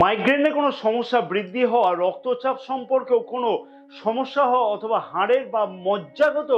মাইগ্রেনে কোনো সমস্যা বৃদ্ধি হওয়া, রক্তচাপ সম্পর্কেও কোনো সমস্যা হওয়া অথবা হাড়ের বা মজ্জাগত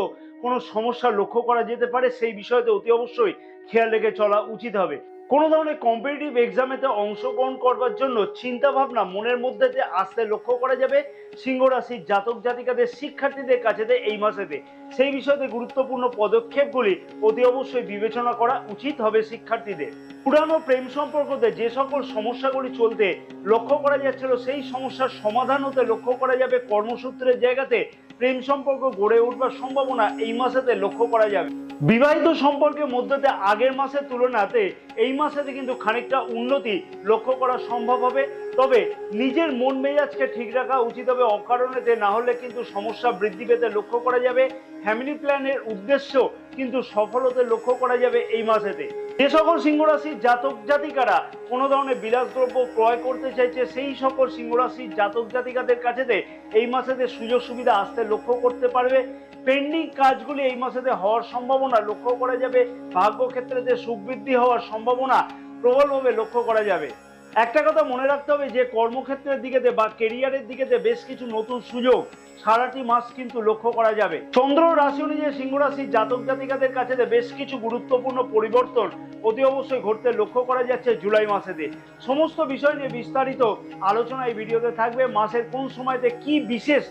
কোনো সমস্যা লক্ষ্য করা যেতে পারে, সেই বিষয়তে অতি অবশ্যই খেয়াল রেখে চলা উচিত হবে। কোনো ধরনের কম্পিটিটিভ এক্সামেতে অংশগ্রহণ করবার জন্য চিন্তা ভাবনা মনের মধ্যে দিয়ে আসতে লক্ষ্য করা যাবে সিংহ রাশির জাতক জাতিকাদের, শিক্ষার্থীদের কাছেতে এই মাসেতে। সেই বিষয়তে গুরুত্বপূর্ণ পদক্ষেপগুলি অতি অবশ্যই বিবেচনা করা উচিত হবে শিক্ষার্থীদের। পুরানো প্রেম সম্পর্কতে যে সকল সমস্যাগুলি চলতে লক্ষ্য করা যাচ্ছিল, সেই সমস্যার সমাধান হতে লক্ষ্য করা যাবে। কর্মসূত্রের জায়গাতে প্রেম সম্পর্ক গড়ে উঠবার সম্ভাবনা এই মাসেতে লক্ষ্য করা যাবে। বিবাহিত সম্পর্কের মধ্যে আগের মাসের তুলনাতে এই মাসেতে কিন্তু খানিকটা উন্নতি লক্ষ্য করা সম্ভব হবে। তবে নিজের মন মেজাজকে ঠিক রাখা উচিত হবে, অকারণেতে না হলে কিন্তু সমস্যা বৃদ্ধি পেতে লক্ষ্য করা যাবে। ফ্যামিলি প্ল্যানের উদ্দেশ্য কিন্তু সফল হতে লক্ষ্য করা যাবে এই মাসেতে। যে সকল সিংহ রাশির জাতক জাতিকারা কোনো ধরনের বিলাসদ্রব্য ক্রয় করতে চাইছে, সেই সকল সিংহ রাশির জাতক জাতিকাদের কাছেতে এই মাসেতে সুযোগ সুবিধা আসতে লক্ষ্য করতে পারবে। পেন্ডিং কাজগুলি এই মাসেতে হওয়ার সম্ভাবনা লক্ষ্য করা যাবে। ভাগ্য ক্ষেত্রেতে সুখ বৃদ্ধি হওয়ার সম্ভাবনা প্রবলভাবে লক্ষ্য করা যাবে। একটা কথা মনে রাখতে হবে যে কর্মক্ষেত্রের দিকেতে বা কেরিয়ারের দিকেতে বেশ কিছু নতুন সুযোগ সারাটি মাস কিন্তু লক্ষ্য করা যাবে। চন্দ্র রাশি অনুযায়ী সিংহ রাশির জাতক জাতিকাদের কাছে বেশ কিছু গুরুত্বপূর্ণ পরিবর্তন অতি অবশ্যই ঘটতে লক্ষ্য করা যাচ্ছে জুলাই মাসেতে। সমস্ত বিষয় নিয়ে বিস্তারিত আলোচনা এই ভিডিওতে থাকবে। মাসের কোন সময়তে কি বিশেষ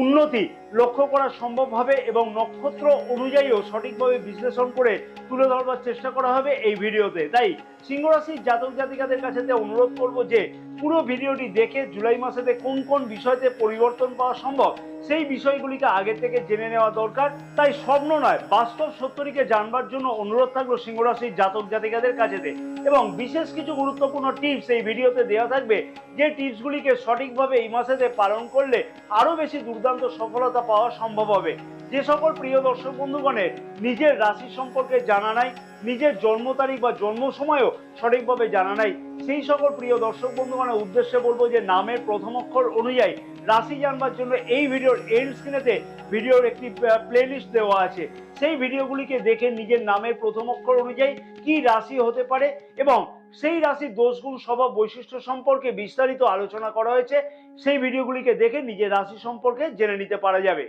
উন্নতি লক্ষ্য করা সম্ভব হবে এবং নক্ষত্র অনুযায়ীও সঠিকভাবে বিশ্লেষণ করে তুলে ধরবার চেষ্টা করা হবে এই ভিডিওতে। তাই সিংহ রাশির জাতক জাতিকাদের কাছে অনুরোধ করব যে পুরো ভিডিওটি দেখে জুলাই মাসেতে কোন কোন বিষয়তে পরিবর্তন পাওয়া সম্ভব সেই বিষয়গুলিকে আগে থেকে জেনে নেওয়া দরকার। তাই স্বপ্ন নয়, বাস্তব সত্যটিকে জানবার জন্য অনুরোধ থাকলো সিংহ রাশির জাতক জাতিকাদের কাছেতে। এবং বিশেষ কিছু গুরুত্বপূর্ণ টিপস এই ভিডিওতে দেওয়া থাকবে, যে টিপসগুলিকে সঠিকভাবে এই মাসেতে পালন করলে আরো বেশি দুর্দান্ত সফলতা পাওয়া সম্ভব হবে। যে সকল প্রিয় দর্শক বন্ধুগণের নিজের রাশি সম্পর্কে জানা নাই, নিজের জন্ম তারিখ বা জন্ম সময়ও সঠিকভাবে জানা নাই, সেই সকল প্রিয় দর্শক বন্ধুগণের উদ্দেশ্যে বলবো যে নামের প্রথম অক্ষর অনুযায়ী রাশি জানবার জন্য এই ভিডিওর এন্ড স্ক্রিনেতে ভিডিওর একটি প্লেলিস্ট দেওয়া আছে। সেই ভিডিওগুলিকে দেখে নিজের নামের প্রথম অক্ষর অনুযায়ী কি রাশি হতে পারে এবং সেই রাশির দোষগুণ স্বভাব বৈশিষ্ট্য সম্পর্কে বিস্তারিত আলোচনা করা হয়েছে, সেই ভিডিওগুলিকে দেখে নিজের রাশি সম্পর্কে জেনে নিতে পারা যাবে।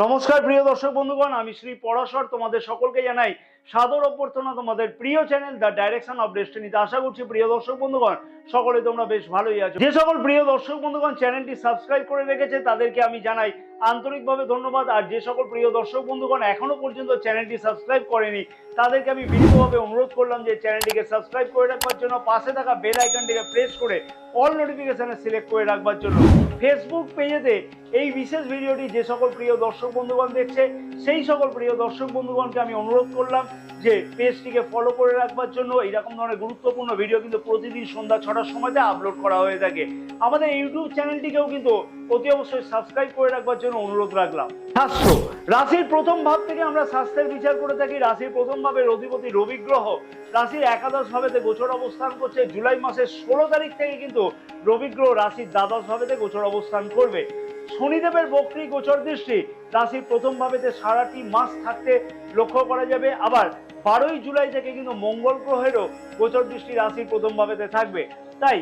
নমস্কার প্রিয় দর্শক বন্ধুগণ, আমি শ্রী পরাশর তোমাদের সকলকে জানাই সাদর অভ্যর্থনা তোমাদের প্রিয় চ্যানেল দ্য ডাইরেকশন অফ ডেস্টিনিতে। আশা করছি প্রিয় দর্শক বন্ধুগণ সকলে তোমরা বেশ ভালোই আছো। যে সকল প্রিয় দর্শক বন্ধুগণ চ্যানেলটি সাবস্ক্রাইব করে রেখেছে তাদেরকে আমি জানাই আন্তরিকভাবে ধন্যবাদ। আর যে সকল প্রিয় দর্শক বন্ধুগণ এখনো পর্যন্ত চ্যানেলটি সাবস্ক্রাইব করেনি তাদেরকে আমি বিনীতভাবে অনুরোধ করলাম যে চ্যানেলটিকে সাবস্ক্রাইব করে রাখবার জন্য, পাশে থাকা বেল আইকনটিকে প্রেস করে অল নোটিফিকেশনে সিলেক্ট করে রাখবার জন্য। ফেসবুক পেজেতে এই বিশেষ ভিডিওটি যে সকল প্রিয় দর্শক বন্ধুগণ দেখছে সেই সকল প্রিয় দর্শক বন্ধুগণকে আমি অনুরোধ করলাম যে পেজটিকে ফলো করে রাখবার জন্য। এইরকম ধরনের গুরুত্বপূর্ণ ভিডিও কিন্তু প্রতিদিন সন্ধ্যা 6টার সময়তে আপলোড করা হয়ে থাকে। আমাদের ইউটিউব চ্যানেলটিকেও কিন্তু অতি অবশ্যই সাবস্ক্রাইব করে রাখবার জন্য অনুরোধ রাখলাম। স্বাস্থ্য রাশির প্রথম ভাব থেকে আমরা স্বাস্থ্যের বিচার করে থাকি। রাশির প্রথম ভাবের অধিপতি রবি গ্রহ রাশির একাদশ ভাবেতে গোচর অবস্থান করছে। জুলাই মাসের 16 তারিখ থেকে কিন্তু রবি গ্রহ রাশির দ্বাদশ ভাবেতে গোচর অবস্থান করবে। শনিদেবের বক্রী গোচর দৃষ্টি রাশির প্রথম ভাবেতে সারাটি মাস থাকতে লক্ষ্য করা যাবে। আবার 12ই জুলাই থেকে কিন্তু মঙ্গল গ্রহেরও গোচর দৃষ্টি রাশির প্রথম ভাবেতে থাকবে। তাই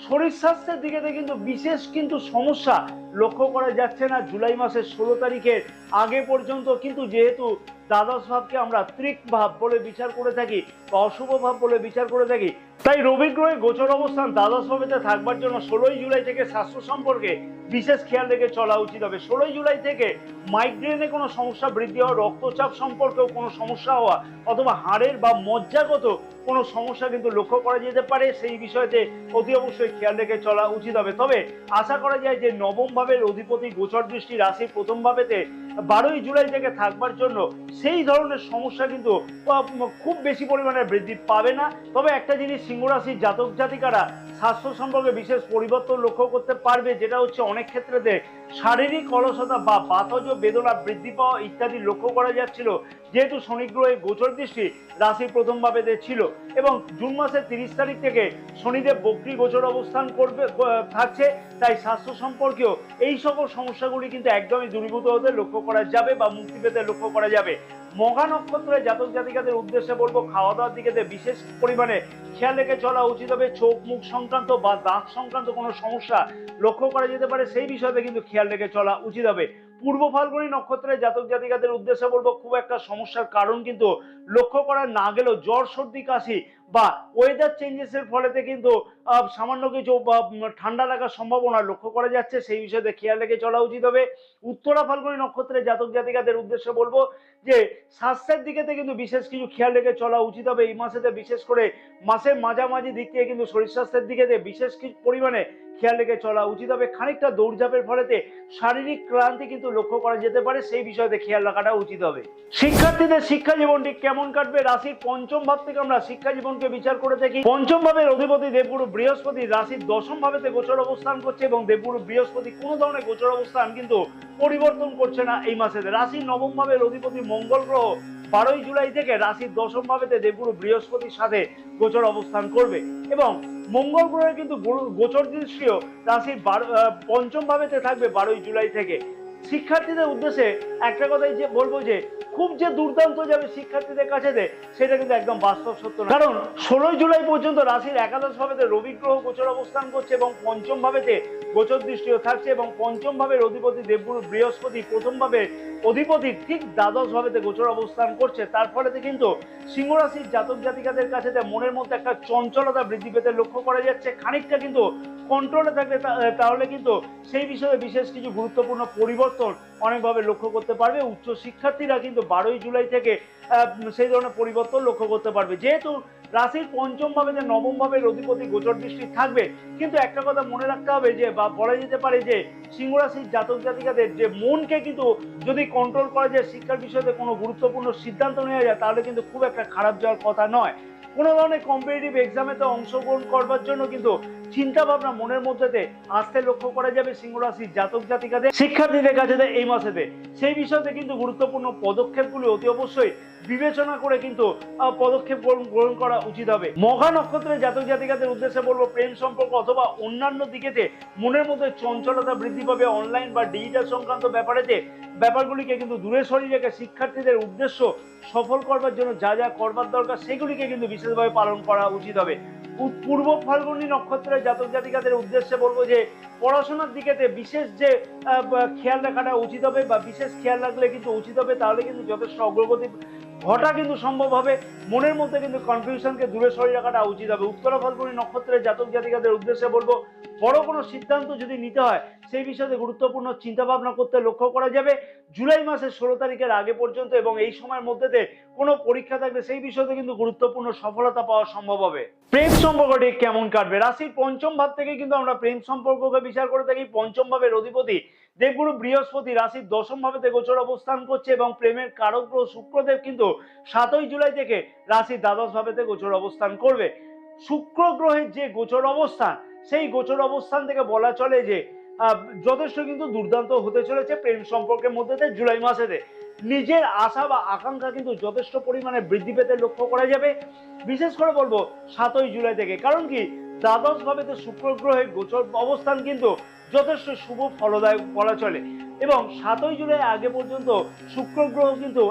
শরীর স্বাস্থ্যের দিকে কিন্তু বিশেষ কিন্তু সমস্যা লক্ষ্য করা যাচ্ছে না জুলাই মাসের 16 তারিখের আগে পর্যন্ত। কিন্তু যেহেতু দ্বাদশ ভাবকে আমরা ত্রিক ভাব বলে বিচার করে থাকি বা অশুভ ভাব বলে বিচার করে থাকি, তাই রবি গ্রহের গোচর অবস্থান দ্বাদশ ভাবেতে থাকবার জন্য 16ই জুলাই থেকে স্বাস্থ্য সম্পর্কে বিশেষ খেয়াল রেখে চলা উচিত হবে। 16ই জুলাই থেকে মাইগ্রেনে কোনো সমস্যা বৃদ্ধি হওয়া, রক্তচাপ সম্পর্কেও কোনো সমস্যা হওয়া অথবা হাড়ের বা মজ্জাগত কোনো সমস্যা কিন্তু লক্ষ্য করা যেতে পারে। সেই বিষয়তে অতি অবশ্যই খেয়াল রেখে চলা উচিত হবে। তবে আশা করা যায় যে নবম ভাবের অধিপতি গোচর দৃষ্টি রাশির প্রথম ভাবেতে 12ই জুলাই থেকে থাকবার জন্য সেই ধরনের সমস্যা কিন্তু খুব বেশি পরিমাণে বৃদ্ধি পাবে না। তবে একটা জিনিস সিংহ রাশির জাতক জাতিকারা স্বাস্থ্য সম্পর্কে বিশেষ পরিবর্তন লক্ষ্য করতে পারবে, যেটা হচ্ছে অনেক ক্ষেত্রেতে শারীরিক অলসতা বা বাতজ বেদনা বৃদ্ধি পাওয়া ইত্যাদি লক্ষ্য করা যাচ্ছিল, যেহেতু শনি গ্রহের গোচর দৃষ্টি রাশির প্রথম ভাবেতে ছিল এবং জুন মাসের 30 তারিখ থেকে শনিদেব বক্রী গোচর অবস্থান করবে থাকছে, তাই স্বাস্থ্য সম্পর্কেও এই সকল সমস্যাগুলি কিন্তু একদমই দূরীভূত হতে লক্ষ্য করা যাবে বা মুক্তি পেতে লক্ষ্য করা যাবে। মঘা নক্ষত্রের জাতক জাতিকাদের উদ্দেশ্যে বলবো খাওয়া দাওয়ার দিকে বিশেষ পরিমাণে খেয়াল রেখে চলা উচিত হবে। চোখ মুখ সংক্রান্ত বা দাঁত সংক্রান্ত কোনো সমস্যা লক্ষ্য করা যেতে পারে, সেই বিষয়ে কিন্তু খেয়াল রেখে চলা উচিত হবে। পূর্ব ফাল্গুনী নক্ষত্রের জাতক জাতিকাদের উদ্দেশ্যে বলবো খুব একটা সমস্যার কারণ কিন্তু লক্ষ্য করা না গেলেও জ্বর সর্দি কাশি বা ওয়েদার চেঞ্জেস এর ফলেতে কিন্তু সামান্য কিছু ঠান্ডা লাগার সম্ভাবনা লক্ষ্য করা যাচ্ছে, সেই বিষয়ে খেয়াল রেখে চলা উচিত হবে। উত্তরা ফাল্গুনী নক্ষত্রের জাতক জাতিকাদের উদ্দেশ্যে বলবো যে স্বাস্থ্যের দিকে কিন্তু বিশেষ কিছু খেয়াল রেখে চলা উচিত হবে। এই মাসেতে বিশেষ করে মাসের মাঝামাঝি দিক থেকে কিন্তু শরীর স্বাস্থ্যের দিকে বিশেষ কিছু পরিমাণে খেয়াল রেখে চলা উচিত হবে। খানিকটা দৌড়ঝাঁপের ফলেতে শারীরিক ক্লান্তি কিন্তু লক্ষ্য করা যেতে পারে, সেই বিষয়তে খেয়াল রাখাটা উচিত হবে। শিক্ষার্থীদের শিক্ষা জীবনটি কেমন কাটবে? রাশির পঞ্চম ভাব থেকে আমরা শিক্ষা জীবনকে বিচার করে থাকি। পঞ্চম ভাবের অধিপতি দেবগুরু বৃহস্পতি রাশির দশম ভাবেতে গোচর অবস্থান করছে এবং দেবগুরু বৃহস্পতি কোনো ধরনের গোচর অবস্থান কিন্তু পরিবর্তন করছে না এই মাসে। রাশির নবম ভাবের অধিপতি মঙ্গল গ্রহ 12 জুলাই থেকে রাশির দশম ভাবেতে দেবগুরু বৃহস্পতির সাথে গোচর অবস্থান করবে এবং মঙ্গল গ্রহের কিন্তু গোচর দৃষ্টিও রাশির পঞ্চম ভাবেতে থাকবে 12 জুলাই থেকে। শিক্ষার্থীদের উদ্দেশ্যে একটা কথাই যে বলবো যে খুব যে দুর্দান্ত যাবে শিক্ষার্থীদের কাছে সেটা কিন্তু একদম বাস্তব সত্য না, কারণ 16 জুলাই পর্যন্ত রাশির একাদশ ভাবেতে রবি গ্রহ গোচর অবস্থান করছে এবং পঞ্চম ভাবেতে গোচর দৃষ্টিও থাকছে এবং পঞ্চম ভাবের অধিপতি দেবগুরু বৃহস্পতি প্রথম ভাবের অধিপতি ঠিক দ্বাদশ ভাবেতে গোচর অবস্থান করছে। তার ফলেতে কিন্তু সিংহ রাশির জাতক জাতিকাদের কাছে মনের মধ্যে একটা চঞ্চলতা বৃদ্ধি পেতে লক্ষ্য করা যাচ্ছে। খানিকটা কিন্তু কন্ট্রোলে থাকলে তাহলে কিন্তু সেই বিষয়ে বিশেষ কিছু গুরুত্বপূর্ণ পরিবর্তন অনেকভাবে লক্ষ্য করতে পারবে। উচ্চ শিক্ষার্থীরা কিন্তু 12 জুলাই থেকে সেই ধরনের পরিবর্তন লক্ষ্য করতে পারবে। যেহেতু রাশির পঞ্চম ভাবেতে নবম ভাবের অধিপতি গোচর দৃষ্টি থাকবে, কিন্তু একটা কথা মনে রাখতে হবে যে বা বলা যেতে পারে যে সিংহ রাশির জাতক জাতিকাদের যে মনকে কিন্তু যদি কন্ট্রোল করা যায়, শিক্ষার বিষয়ে কোনো গুরুত্বপূর্ণ সিদ্ধান্ত নেওয়া যায়, তাহলে কিন্তু খুব একটা খারাপ যাওয়ার কথা নয়। কোনো ধরনের কম্পিটিটিভ এক্সামেতে অংশগ্রহণ করবার জন্য কিন্তু চিন্তা ভাবনা মনের মধ্যে আসতে লক্ষ্য করা যাবে সিংহ রাশির জাতক জাতিকাদের শিক্ষার্থীদের কাছে এই মাসেতে। সেই বিষয়তে কিন্তু গুরুত্বপূর্ণ পদক্ষেপগুলি অতি অবশ্যই বিবেচনা করে কিন্তু পদক্ষেপ গ্রহণ করা উচিত হবে। মঘা নক্ষত্রের জাতক জাতিকাদের উদ্দেশ্যে বলবো প্রেম সম্পর্ক অথবা অন্যান্য দিকেতে মনের মধ্যে চঞ্চলতা বৃদ্ধি পাবে। অনলাইন বা ডিজিটাল সংক্রান্ত ব্যাপারগুলিকে কিন্তু দূরে সরিয়ে রেখে শিক্ষার্থীদের উদ্দেশ্য সফল করবার জন্য যা যা করবার দরকার সেগুলিকে কিন্তু বিশেষভাবে পালন করা উচিত হবে। পূর্ব ফাল্গুনী নক্ষত্রের জাতক জাতিকাদের উদ্দেশ্যে বলবো যে পড়াশোনার দিকে বিশেষ যে খেয়াল রাখাটা উচিত হবে বা বিশেষ খেয়াল রাখলে কিন্তু উচিত হবে, তাহলে কিন্তু যথেষ্ট অগ্রগতি ঘটা কিন্তু সম্ভব হবে। মনের মধ্যে কিন্তু কনফিউশনকে দূরে সরিয়ে রাখাটা উচিত হবে। উত্তরা ফাল্গুনী নক্ষত্রের জাতক জাতিকাদের উদ্দেশ্যে বলবো বড় কোনো সিদ্ধান্ত যদি নিতে হয় সেই বিষয়ে গুরুত্বপূর্ণ চিন্তা ভাবনা করতে লক্ষ্য করা যাবে জুলাই মাসের 16 তারিখের আগে পর্যন্ত, এবং এই সময়ের মধ্যে কোনো পরীক্ষা থাকলে সেই বিষয়ে কিন্তু গুরুত্বপূর্ণ সফলতা পাওয়া সম্ভব হবে। প্রেম সম্পর্কটি কেমন কাটবে? রাশির পঞ্চম ভাব থেকে কিন্তু আমরা প্রেম সম্পর্ককে বিচার করে থাকি। পঞ্চম ভাবের অধিপতি দেবগুরু বৃহস্পতি রাশির দশম ভাবেতে গোচর অবস্থান করছে এবং প্রেমের কারক গ্রহ শুক্রদেব কিন্তু 7 জুলাই থেকে রাশির দ্বাদশ ভাবেতে গোচর অবস্থান করবে। শুক্র গ্রহের যে গোচর অবস্থান, সেই গোচর অবস্থান থেকে বলা চলে যে যথেষ্ট কিন্তু দুর্দান্ত হতে চলেছে প্রেম সম্পর্কের মধ্যে জুলাই মাসেতে। নিজের আশা বা আকাঙ্ক্ষা কিন্তু যথেষ্ট পরিমাণে বৃদ্ধি পেতে লক্ষ্য করা যাবে, বিশেষ করে বলবো 7 জুলাই থেকে। কারণ কি, দ্বাদশ ভাবেতে শুক্র গ্রহের গোচর অবস্থান কিন্তু যথেষ্ট শুভ ফলদায়ক বলা চলে এবং 7 জুলাই আগে পর্যন্ত শুক্র গ্রহ কিন্তু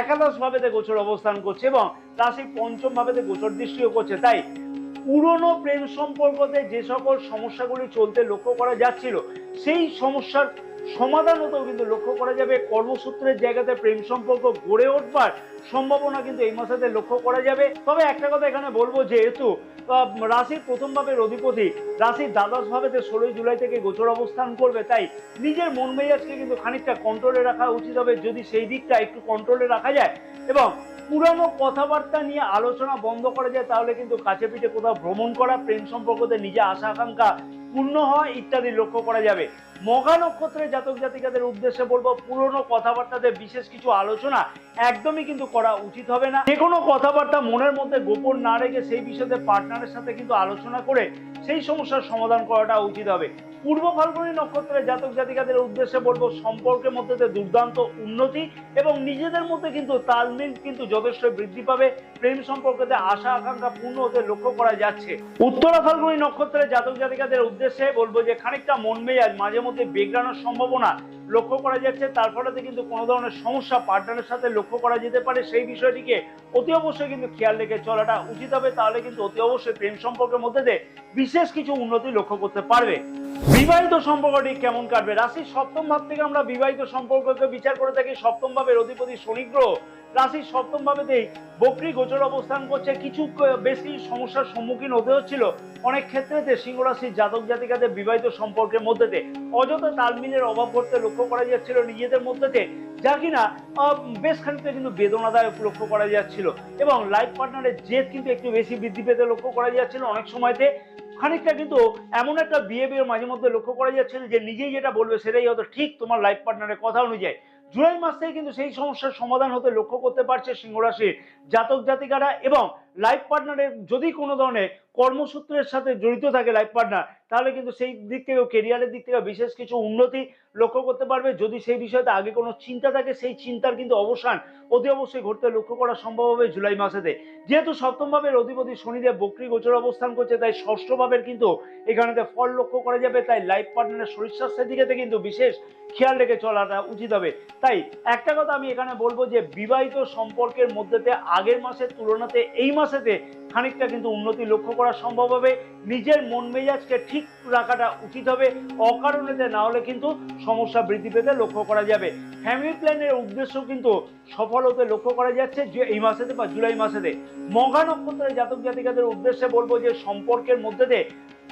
একাদশ ভাবেতে গোচর অবস্থান করছে এবং রাশির পঞ্চম ভাবেতে গোচর দৃষ্টিও করছে। তাই পুরনো প্রেম সম্পর্কতে যে সকল সমস্যাগুলি চলতে লক্ষ্য করা যাচ্ছিল, সেই সমস্যার সমাধান হতেও কিন্তু লক্ষ্য করা যাবে। কর্মসূত্রের জায়গাতে প্রেম সম্পর্ক গড়ে উঠবার সম্ভাবনা কিন্তু এই মাসেতে লক্ষ্য করা যাবে। তবে একটা কথা এখানে বলবো, যেহেতু রাশির প্রথম ভাবের অধিপতি রাশির দ্বাদশ ভাবেতে 16 জুলাই থেকে গোচর অবস্থান করবে, তাই নিজের মন মেজাজকে কিন্তু খানিকটা কন্ট্রোলে রাখা উচিত হবে। যদি সেই দিকটা একটু কন্ট্রোলে রাখা যায় এবং পুরানো কথাবার্তা নিয়ে আলোচনা বন্ধ করা যায়, তাহলে কিন্তু কাছে পিঠে কোথাও ভ্রমণ করা, প্রেম সম্পর্কতে নিজে আশা আকাঙ্ক্ষা পূর্ণ হওয়া ইত্যাদি লক্ষ্য করা যাবে। মঘা নক্ষত্রের জাতক জাতিকাদের উদ্দেশ্যে বলবো পুরনো কথাবার্তাতে বিশেষ কিছু আলোচনা একদমই কিন্তু করা উচিত হবে না। যে কোনো কথাবার্তা মনের মধ্যে গোপন না রেখে সেই বিষয়ে পার্টনারের সাথে কিন্তু আলোচনা করে সেই সমস্যার সমাধান করাটা উচিত হবে। পূর্ব ফাল্গুনী নক্ষত্রের জাতক জাতিকাদের উদ্দেশ্যে বলবো সম্পর্কের মধ্যে দুর্দান্ত উন্নতি এবং নিজেদের মধ্যে কিন্তু তালমিল কিন্তু যথেষ্ট বৃদ্ধি পাবে। প্রেম সম্পর্কেতে আশা আকাঙ্ক্ষা পূর্ণ হতে লক্ষ্য করা যাচ্ছে। উত্তরা ফাল্গুনী নক্ষত্রের জাতক জাতিকাদের উদ্দেশ্যে বলবো যে খানিকটা মন মেজাজ মাঝে মধ্যে বিগড়ানোর সম্ভাবনা লক্ষ্য করা যাচ্ছে। তার ফলে কিন্তু কোনো ধরনের সমস্যা পার্টনারের সাথে লক্ষ্য করা যেতে পারে। সেই বিষয়টিকে অতি অবশ্যই কিন্তু খেয়াল রেখে চলাটা উচিত হবে, তাহলে কিন্তু অতি অবশ্যই প্রেম সম্পর্কের মধ্যে বিশেষ কিছু উন্নতি লক্ষ্য করতে পারবে। বিবাহিত সম্পর্কটি কেমন কাটবে? রাশির সপ্তম ভাব থেকে আমরা বিবাহিত সম্পর্ককে বিচার করে থাকি। সপ্তম ভাবের অধিপতি শনি গ্রহ রাশির সপ্তম ভাবেতেই বক্রী গোচর অবস্থান করছে। কিছু বেশি সমস্যার সম্মুখীন হতে হচ্ছিল অনেক ক্ষেত্রে সিংহ রাশির জাতক জাতিকাদের বিবাহিত সম্পর্কের মধ্যে অযথা তালমিলের অভাব করতে লক্ষ্য করা যাচ্ছিল নিজেদের মধ্যে, যা কিনা বেশ খানিকটা কিন্তু বেদনাদায়ক লক্ষ্য করা যাচ্ছিল এবং লাইফ পার্টনারের জেদ কিন্তু একটু বেশি বৃদ্ধি পেতে লক্ষ্য করা যাচ্ছিল। অনেক সময়তে খানিকটা কিন্তু এমন একটা বিহেভিয়ার মাঝে মধ্যে লক্ষ্য করা যাচ্ছিল যে নিজেই যেটা বলবে সেটাই হয়তো ঠিক তোমার লাইফ পার্টনারের কথা অনুযায়ী। জুলাই মাস থেকে কিন্তু সেই সমস্যার সমাধান হতে লক্ষ্য করতে পারছে সিংহ রাশির জাতক জাতিকারা এবং লাইফ পার্টনারের যদি কোনো ধরনের কর্মসূত্রের সাথে জড়িত থাকে লাইফ পার্টনার, তাহলে কিন্তু সেই দিক থেকে কেরিয়ারের দিক থেকে বিশেষ কিছু উন্নতি লক্ষ্য করতে পারবে। যদি সেই বিষয়তে আগে কোনো চিন্তা থাকে সেই চিন্তার কিন্তু অবসান অতি অবশ্যই ঘটতে লক্ষ্য করা সম্ভব হবে জুলাই মাসেতে। যেহেতু সপ্তম ভাবের অধিপতি শনিদেব বক্রী গোচর অবস্থান করছে, তাই ষষ্ঠ ভাবের কিন্তু এখানেতে ফল লক্ষ্য করা যাবে। তাই লাইফ পার্টনারের শরীর স্বাস্থ্যের দিকে কিন্তু বিশেষ খেয়াল রেখে চলাটা উচিত হবে। তাই একটা কথা আমি এখানে বলবো যে বিবাহিত সম্পর্কের মধ্যেতে আগের মাসের তুলনাতে এই মাসেতে খানিকটা কিন্তু উন্নতি লক্ষ্য করা সম্ভব হবে। নিজের মন মেজাজকে ঠিক রাখাটা উচিত হবে, অকারণেতে না হলে কিন্তু সমস্যা বৃদ্ধি পেতে লক্ষ্য করা যাবে। ফ্যামিলি প্ল্যানের উদ্দেশ্য কিন্তু সফল হতে লক্ষ্য করা যাচ্ছে যে এই মাসেতে বা জুলাই মাসেতে। মঘা নক্ষত্রের জাতক জাতিকাদের উদ্দেশ্যে বলবো যে সম্পর্কের মধ্যে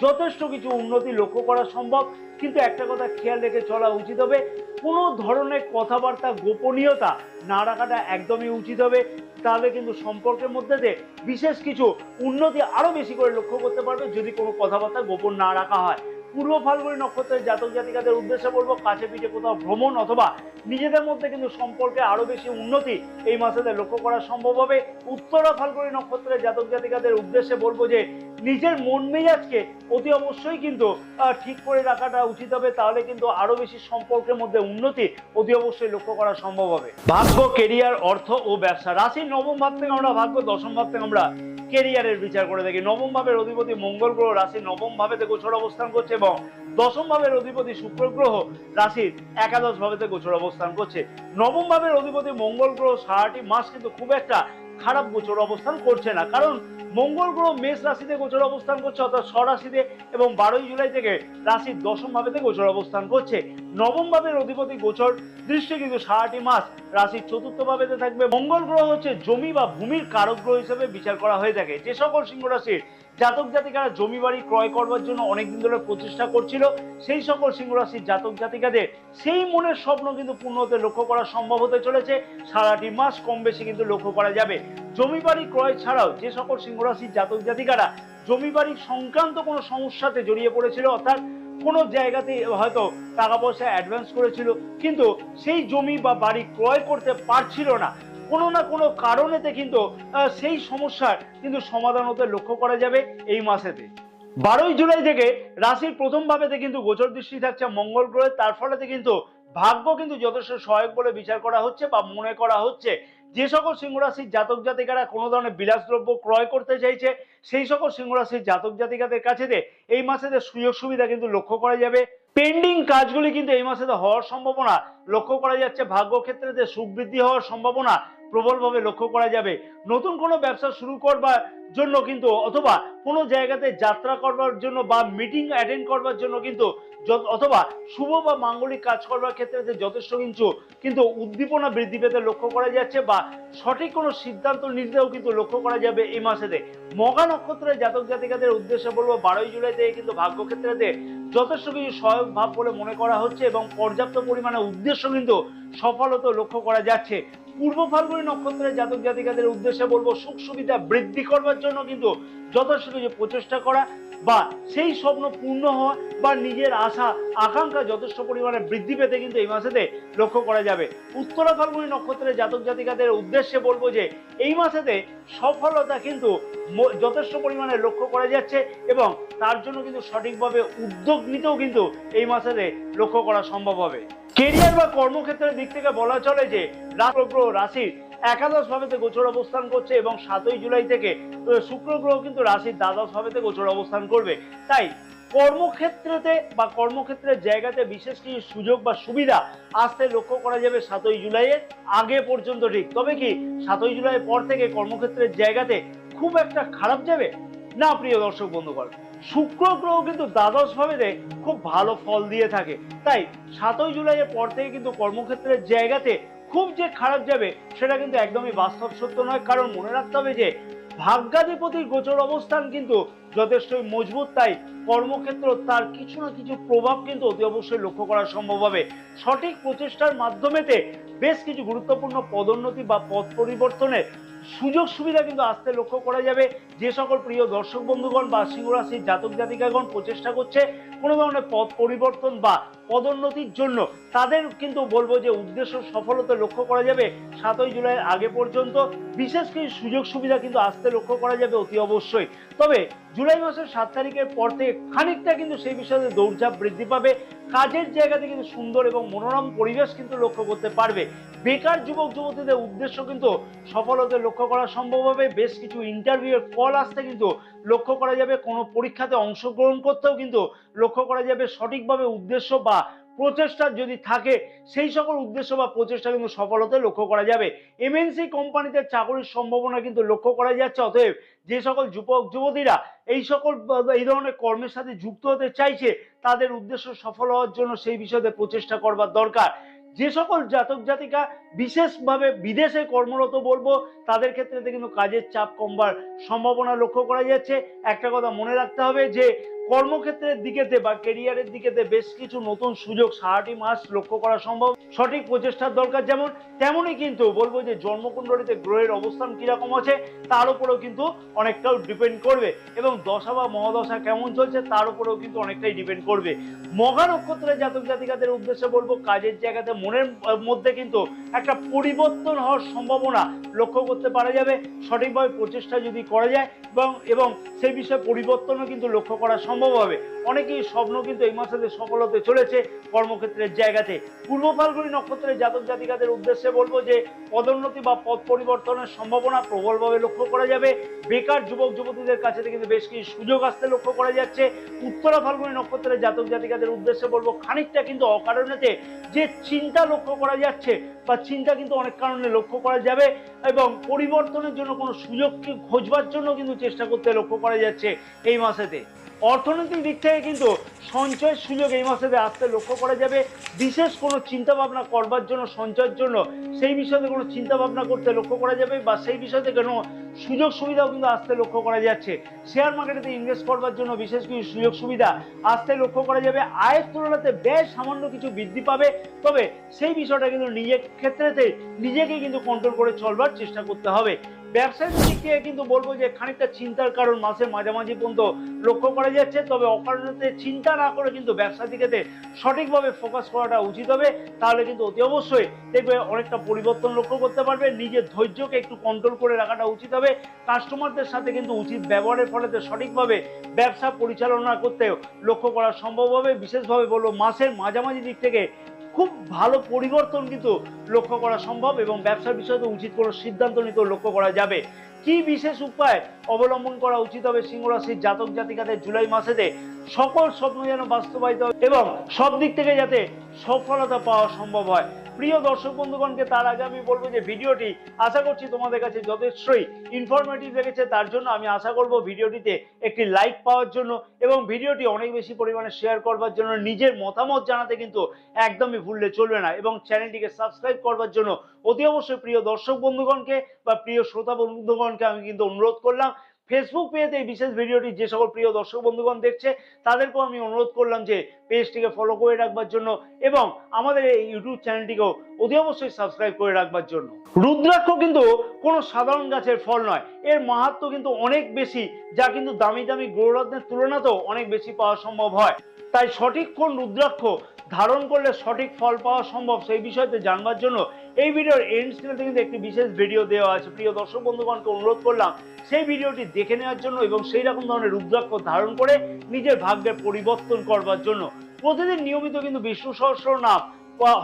যথেষ্ট কিছু উন্নতি লক্ষ্য করা সম্ভব, কিন্তু একটা কথা খেয়াল রেখে চলা উচিত হবে, কোনো ধরনের কথাবার্তা গোপনীয়তা না রাখাটা একদমই উচিত হবে। তাহলে কিন্তু সম্পর্কের মধ্যে বিশেষ কিছু উন্নতি আরো বেশি করে লক্ষ্য করতে পারবে যদি কোনো কথাবার্তা গোপন না রাখা হয়। পূর্ব ফাল্গুনী নক্ষত্রের জাতক জাতিকাদের উদ্দেশ্যে বলবো কাছে পিঠে কোথাও ভ্রমণ অথবা নিজেদের মধ্যে কিন্তু সম্পর্কে আরো বেশি উন্নতি এই মাসেতে লক্ষ্য করা সম্ভব হবে। উত্তরা ফাল্গুনী নক্ষত্রের জাতক জাতিকাদের উদ্দেশ্যে বলবো যে নিজের মন মেজাজকে অতি অবশ্যই কিন্তু ঠিক করে রাখাটা উচিত হবে, তাহলে কিন্তু আরো বেশি সম্পর্কের মধ্যে উন্নতি অতি অবশ্যই লক্ষ্য করা সম্ভব হবে। ভাগ্য, কেরিয়ার, অর্থ ও ব্যবসা। রাশির নবম ভাব থেকে আমরা ভাগ্য, দশম ভাব থেকে আমরা কেরিয়ারের বিচার করে থাকি। নবম ভাবের অধিপতি মঙ্গল গ্রহ রাশির নবম ভাবেতে গোচর অবস্থান করছে এবং দশম ভাবের অধিপতি শুক্র গ্রহ রাশির একাদশ ভাবেতে গোচর অবস্থান করছে। নবম ভাবের অধিপতি মঙ্গল গ্রহ সারাটি মাস কিন্তু খুব একটা খারাপ গোচর অবস্থান করছে না, কারণ মঙ্গল গ্রহ মেষ রাশিতে গোচর অবস্থান করছে অর্থাৎ স্বরাশিতে এবং 12ই জুলাই থেকে রাশির দশম ভাবেতে গোচর অবস্থান করছে। নবম ভাবের অধিপতি গোচর দৃষ্টি কিন্তু সারাটি মাস রাশির চতুর্থ ভাবেতে থাকবে। মঙ্গল গ্রহ হচ্ছে জমি বা ভূমির কারক গ্রহ হিসেবে বিচার করা হয়ে থাকে। যে সকল সিংহ রাশির জাতক জাতিকারা জমি বাড়ি ক্রয় করবার জন্য অনেকদিন ধরে প্রচেষ্টা করছিল, সেই সকল সিংহ রাশির জাতক জাতিকাদের সেই মনের স্বপ্ন কিন্তু পূর্ণ হতে লক্ষ্য করা সম্ভব হতে চলেছে। সারাটি মাস কম বেশি কিন্তু লক্ষ্য করা যাবে। জমি বাড়ি ক্রয় ছাড়াও যে সকল সিংহ রাশির জাতক জাতিকারা জমি বাড়ি সংক্রান্ত কোনো সমস্যাতে জড়িয়ে পড়েছিল, অর্থাৎ কোনো জায়গাতে হয়তো টাকা পয়সা অ্যাডভান্স করেছিল কিন্তু সেই জমি বা বাড়ি ক্রয় করতে পারছিল না, কোনো না কোনো কারণেতে কিন্তু সেই সমস্যার কিন্তু সমাধান হতে লক্ষ্য করা যাবে এই মাসেতে। 12ই জুলাই থেকে রাশির প্রথম ভাবেতে কিন্তু গোচর দৃষ্টি থাকছে মঙ্গল গ্রহের, তার ফলেতে কিন্তু ভাগ্য কিন্তু যথেষ্ট সহায়ক বলে বিচার করা হচ্ছে বা মনে করা হচ্ছে। যে সকল সিংহ রাশির জাতক জাতিকারা কোনো ধরনের বিলাসদ্রব্য ক্রয় করতে চাইছে সেই সকল সিংহ রাশির জাতক জাতিকাদের কাছে এই মাসেতে সুযোগ সুবিধা কিন্তু লক্ষ্য করা যাবে। পেন্ডিং কাজগুলি কিন্তু এই মাসেতে হওয়ার সম্ভাবনা লক্ষ্য করা যাচ্ছে। ভাগ্য ক্ষেত্রে সুখ বৃদ্ধি হওয়ার সম্ভাবনা প্রবলভাবে লক্ষ্য করা যাবে। নতুন কোনো ব্যবসা শুরু করবার জন্য কিন্তু অথবা কোনো জায়গাতে যাত্রা করবার জন্য বা মিটিং অ্যাটেন্ড করবার জন্য কিন্তু অথবা শুভ বা মাঙ্গলিক কাজ করবার ক্ষেত্রে যথেষ্ট কিন্তু উদ্দীপনা বৃদ্ধি পেতে লক্ষ্য করা যাচ্ছে বা সঠিক কোনো সিদ্ধান্ত নিতেও কিন্তু লক্ষ্য করা যাবে এই মাসেতে। মঘা নক্ষত্রের জাতক জাতিকাদের উদ্দেশ্যে বলবো 12ই জুলাই থেকে কিন্তু ভাগ্য ক্ষেত্রে যথেষ্ট কিছু সহায়ক ভাব বলে মনে করা হচ্ছে এবং পর্যাপ্ত পরিমাণে উদ্দেশ্য কিন্তু সফলতা লক্ষ্য করা যাচ্ছে। পূর্ব ফাল্গুনী নক্ষত্রের জাতক জাতিকাদের উদ্দেশ্যে বলবো সুখ সুবিধা বৃদ্ধি করবার জন্য জন্য কিন্তু যথেষ্ট কিছু প্রচেষ্টা করা বা সেই স্বপ্ন পূর্ণ হওয়া বা নিজের আশা আকাঙ্ক্ষা যথেষ্ট পরিমাণে বৃদ্ধি পেতে কিন্তু এই মাসেতে লক্ষ্য করা যাবে। উত্তরা ফাল্গুনী নক্ষত্রের জাতক জাতিকাদের উদ্দেশ্যে বলবো যে এই মাসেতে সফলতা কিন্তু যথেষ্ট পরিমাণে লক্ষ্য করা যাচ্ছে এবং তার জন্য কিন্তু সঠিকভাবে উদ্যোগ নিতেও কিন্তু এই মাসেতে লক্ষ্য করা সম্ভব হবে। কেরিয়ার বা কর্মক্ষেত্রের দিক থেকে বলা চলে যে শুক্র রাশির একাদশ ভাবেতে গোচর অবস্থান করছে এবং 7ই জুলাই থেকে শুক্র গ্রহ কিন্তু রাশির দ্বাদশ ভাবেতে গোচর অবস্থান করবে। তাই কর্মক্ষেত্রেতে বা কর্মক্ষেত্রের জায়গাতে বিশেষ কিছু সুযোগ বা সুবিধা আসতে লক্ষ্য করা যাবে 7ই জুলাইয়ের আগে পর্যন্ত ঠিক। তবে কি 7ই জুলাইয়ের পর থেকে কর্মক্ষেত্রের জায়গাতে খুব একটা খারাপ যাবে না প্রিয় দর্শক বন্ধুগণ। শুক্র গ্রহ কিন্তু দ্বাদশ ভাবেতে খুব ভালো ফল দিয়ে থাকে। তাই 7ই জুলাইয়ের পর থেকে কিন্তু কর্মক্ষেত্রের জায়গাতে খুব যে খারাপ যাবে সেটা কিন্তু একদমই বাস্তব সত্য নয়। কারণ মনে রাখতে হবে যে ভাগ্যাধিপতির গোচর অবস্থান কিন্তু যথেষ্টই মজবুত। তাই কর্মক্ষেত্র তার কিছু না কিছু প্রভাব কিন্তু অতি অবশ্যই লক্ষ্য করা সম্ভব হবে। সঠিক প্রচেষ্টার মাধ্যমেতে বেশ কিছু গুরুত্বপূর্ণ পদোন্নতি বা পদ পরিবর্তনের সুযোগ সুবিধা কিন্তু আসতে লক্ষ্য করা যাবে। যে সকল প্রিয় দর্শক বন্ধুগণ বা সিংহ রাশির জাতক জাতিকাগণ প্রচেষ্টা করছে কোনো ধরনের পদ পরিবর্তন বা পদোন্নতির জন্য, তাদের কিন্তু বলবো যে উদ্দেশ্য সফলতা লক্ষ্য করা যাবে 7ই জুলাইয়ের আগে পর্যন্ত। বিশেষ কিছু সুযোগ সুবিধা কিন্তু আসতে লক্ষ্য করা যাবে অতি অবশ্যই। তবে জুলাই মাসের 7 তারিখের পর থেকে খানিকটা কিন্তু সেই বিষয়ে দৌড়ঝাঁপ বৃদ্ধি পাবে। কাজের জায়গাতে কিন্তু সুন্দর এবং মনোরম পরিবেশ কিন্তু লক্ষ্য করতে পারবে। বেকার যুবক যুবতীদের উদ্দেশ্য কিন্তু সফলতা লক্ষ্য করা সম্ভব হবে। বেশ কিছু ইন্টারভিউয়ের কল আসতে কিন্তু লক্ষ্য করা যাবে। কোনো পরীক্ষাতে অংশগ্রহণ করতেও কিন্তু লক্ষ্য করা যাবে। সঠিকভাবে উদ্দেশ্য বা প্রচেষ্টা যদি থাকে সেই সকল উদ্দেশ্য বা প্রচেষ্টা কিন্তু সফলতা লক্ষ্য করা যাবে। এমএনসি কোম্পানিতে চাকরির সম্ভাবনা কিন্তু লক্ষ্য করা যাচ্ছে। অতএব যে সকল যুবক যুবতীরা এই ধরনের কর্মের সাথে যুক্ত হতে চাইছে তাদের উদ্দেশ্য সফল হওয়ার জন্য সেই বিষয়ে প্রচেষ্টা করবার দরকার। যে সকল জাতক জাতিকা বিশেষভাবে বিদেশে কর্মরত বলবো তাদের ক্ষেত্রে কিন্তু কাজের চাপ কমবার সম্ভাবনা লক্ষ্য করা যাচ্ছে। একটা কথা মনে রাখতে হবে যে কর্মক্ষেত্রের দিকেতে বা কেরিয়ারের দিকেতে বেশ কিছু নতুন সুযোগ 7টি মাস লক্ষ্য করা সম্ভব। সঠিক প্রচেষ্টার দরকার যেমন তেমনই কিন্তু বলবো যে জন্মকুণ্ডলীতে গ্রহের অবস্থান কিরকম আছে তার উপরেও কিন্তু অনেকটাও ডিপেন্ড করবে এবং দশা বা মহাদশা কেমন চলছে তার উপরেও কিন্তু অনেকটাই ডিপেন্ড করবে। মঘা নক্ষত্রের জাতক জাতিকাদের উদ্দেশ্যে বলবো কাজের জায়গাতে মনের মধ্যে কিন্তু একটা পরিবর্তন হওয়ার সম্ভাবনা লক্ষ্য করতে পারা যাবে সঠিকভাবে প্রচেষ্টা যদি করা যায় এবং সেই বিষয়ে পরিবর্তনও কিন্তু লক্ষ্য করা সম্ভব হবে। অনেকেই স্বপ্ন কিন্তু এই মাসে সফল হতে চলেছে কর্মক্ষেত্রের জায়গাতে। পূর্ব ফাল্গুনী নক্ষত্রের জাতক জাতিকাদের উদ্দেশ্যে বলবো যে পদোন্নতি বা পদ পরিবর্তনের সম্ভাবনা প্রবলভাবে লক্ষ্য করা যাবে। বেকার যুবক যুবতীদের কাছে কিন্তু বেশ কিছু সুযোগ আসতে লক্ষ্য করা যাচ্ছে। উত্তরা ফাল্গুনী নক্ষত্রের জাতক জাতিকাদের উদ্দেশ্যে বলবো খানিকটা কিন্তু অকারণেতে যে চিন্তা লক্ষ্য করা যাচ্ছে বা চিন্তা কিন্তু অনেক কারণে লক্ষ্য করা যাবে এবং পরিবর্তনের জন্য কোনো সুযোগকে খোঁজবার জন্য কিন্তু চেষ্টা করতে লক্ষ্য করা যাচ্ছে এই মাসেতে। অর্থনৈতিক দিক থেকে কিন্তু সঞ্চয়ের সুযোগ এই মাসে আসতে লক্ষ্য করা যাবে। বিশেষ কোনো চিন্তা ভাবনা করবার জন্য সঞ্চয়ের জন্য সেই বিষয়ে কোনো চিন্তা ভাবনা করতে লক্ষ্য করা যাবে বা সেই বিষয়তে কোনো সুযোগ সুবিধাও কিন্তু আসতে লক্ষ্য করা যাচ্ছে। শেয়ার মার্কেটে ইনভেস্ট করবার জন্য বিশেষ কিছু সুযোগ সুবিধা আসতে লক্ষ্য করা যাবে। আয়ের তুলনাতে ব্যয় সামান্য কিছু বৃদ্ধি পাবে। তবে সেই বিষয়টা কিন্তু নিজের ক্ষেত্রেতে নিজেকে কিন্তু কন্ট্রোল করে চলবার চেষ্টা করতে হবে। ব্যবসার দিক থেকে কিন্তু বলবো যে খানিকটা চিন্তার কারণ মাসের মাঝামাঝি পর্যন্ত লক্ষ্য করা যাচ্ছে। তবে অকারণে চিন্তা না করে কিন্তু ব্যবসার দিকেতে সঠিকভাবে ফোকাস করাটা উচিত হবে। তাহলে কিন্তু অতি অবশ্যই দেখবে অনেকটা পরিবর্তন লক্ষ্য করতে পারবে। নিজের ধৈর্যকে একটু কন্ট্রোল করে রাখাটা উচিত হবে। কাস্টমারদের সাথে কিন্তু উচিত ব্যবহারের ফলে সঠিকভাবে ব্যবসা পরিচালনা করতে লক্ষ্য করা সম্ভব হবে। বিশেষভাবে বলবো মাসের মাঝামাঝি দিক থেকে খুব ভালো পরিবর্তন কিন্তু লক্ষ্য করা সম্ভব এবং ব্যবসার বিষয়ে উচিত কোনো সিদ্ধান্ত নিতে লক্ষ্য করা যাবে। কি বিশেষ উপায় অবলম্বন করা উচিত হবে সিংহ রাশির জাতক জাতিকাদের জুলাই মাসেতে সকল স্বপ্ন যেন বাস্তবায়িত এবং সব দিক থেকে যাতে সফলতা পাওয়া সম্ভব হয়। প্রিয় দর্শক বন্ধুগণকে তার আগে আমি বলবো যে ভিডিওটি আশা করছি তোমাদের কাছে যথেষ্টই ইনফরমেটিভ লেগেছে। তার জন্য আমি আশা করব ভিডিওটিতে একটি লাইক পাওয়ার জন্য এবং ভিডিওটি অনেক বেশি পরিমাণে শেয়ার করবার জন্য। নিজের মতামত জানাতে কিন্তু একদমই ভুললে চলবে না এবং চ্যানেলটিকে সাবস্ক্রাইব করবার জন্য অতি অবশ্যই প্রিয় দর্শক বন্ধুগণকে বা প্রিয় শ্রোতা বন্ধুগণকে আমি কিন্তু অনুরোধ করলাম। ফেসবুক পেজে এই বিশেষ ভিডিওটি যে সকল প্রিয় দর্শক বন্ধুগণ দেখছে তাদেরকেও আমি অনুরোধ করলাম যে পেজটিকে ফলো করে রাখবার জন্য এবং আমাদের এই ইউটিউব চ্যানেলটিকেও অতি অবশ্যই সাবস্ক্রাইব করে রাখবার জন্য। রুদ্রাক্ষ কিন্তু কোনো সাধারণ গাছের ফল নয়, এর মাহাত্ম্য কিন্তু অনেক বেশি, যা কিন্তু দামি দামি গ্রহরত্নের তুলনাতেও অনেক বেশি পাওয়া সম্ভব হয়। তাই সঠিক কোন রুদ্রাক্ষ ধারণ করলে সঠিক ফল পাওয়া সম্ভব সেই বিষয়তে জানবার জন্য এই ভিডিওর এন্ড স্ক্রিনে কিন্তু একটি বিশেষ ভিডিও দেওয়া আছে। প্রিয় দর্শক বন্ধুগণকে অনুরোধ করলাম সেই ভিডিওটি দেখে নেওয়ার জন্য এবং সেই রকম ধরনের রুদ্রাক্ষ ধারণ করে নিজের ভাগ্যের পরিবর্তন করবার জন্য। প্রতিদিন নিয়মিত কিন্তু বিষ্ণু সহস্রনাম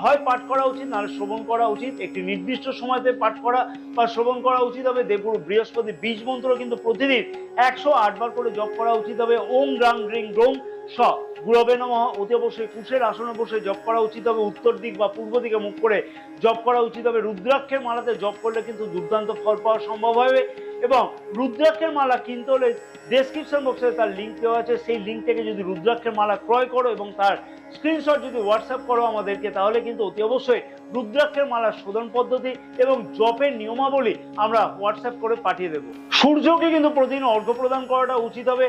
হয় পাঠ করা উচিত, নাহলে শ্রবণ করা উচিত। একটি নির্দিষ্ট সময়তে পাঠ করা বা শ্রবণ করা উচিত হবে। দেবগুরু বৃহস্পতি বীজ মন্ত্র কিন্তু প্রতিদিন 108 বার করে জপ করা উচিত হবে। ওম রাং রিং রোং স গুরবে নমঃ অতি অবশ্যই কুশের আসনে বসে জপ করা উচিত হবে। উত্তর দিক বা পূর্ব দিকে মুখ করে জপ করা উচিত হবে। রুদ্রাক্ষের মালাতে জপ করলে কিন্তু দুর্দান্ত ফল পাওয়া সম্ভব হবে এবং রুদ্রাক্ষের মালা কিনতে হলে ডেসক্রিপশন বক্সে তার লিঙ্ক দেওয়া আছে, সেই লিঙ্ক থেকে যদি রুদ্রাক্ষের মালা ক্রয় করো এবং তার স্ক্রিনশট যদি হোয়াটসঅ্যাপ করো আমাদেরকে, তাহলে কিন্তু অতি অবশ্যই রুদ্রাক্ষের মালার শোধন পদ্ধতি এবং জপের নিয়মাবলী আমরা হোয়াটসঅ্যাপ করে পাঠিয়ে দেবো। সূর্যকে কিন্তু প্রতিদিন অর্ঘ্য প্রদান করাটা উচিত হবে।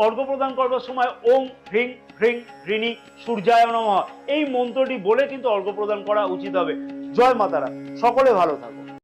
অর্ঘ্য প্রদান করবার সময় ওং হ্রিং হ্রিং হ্রিণী সূর্যায় নমঃ এই মন্ত্রটি বলে কিন্তু অর্ঘ্য প্রদান করা উচিত হবে। জয় মাতারা, সকলে ভালো থাকো।